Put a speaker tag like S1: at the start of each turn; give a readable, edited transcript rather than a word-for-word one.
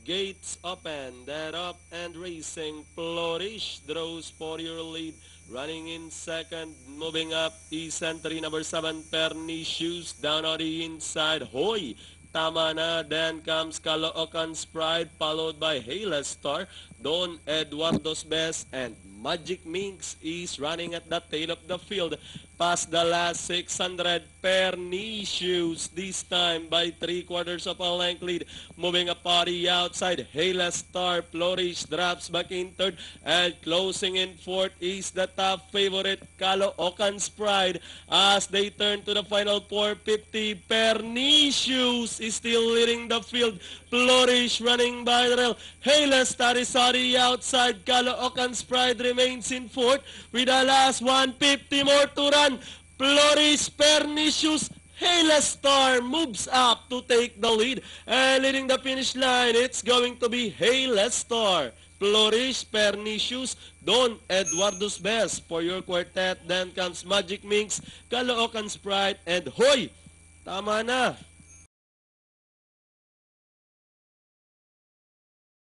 S1: gates open, that up and racing. Flourish draws for your lead. Running in second, moving up is entry number 7, Pernicious. Down on the inside, Hoy. Tama na, then comes Caloocan's Pride, followed by Hela Star, Don Eduardo's Best, and Magic Minx is running at the tail of the field. Past the last 600, Pernicious, this time by 3/4 of a length lead. Moving up on the outside, Hela Star, Flourish drops back in third, and closing in fourth is the top favorite, Caloocan's Pride. As they turn to the final 450, Pernicious is still leading the field. Flourish running by the rail. Hela Star is on the outside. Caloocan's Pride remains in fourth with the last 150 more to run. Flourish, Pernicious, Hela Star moves up to take the lead. And leading the finish line, it's going to be Hela Star. Flourish, Pernicious, Don Eduardo's Best for your quartet. Then comes Magic Minx, Caloocan's Pride, and Hoy! Tama na!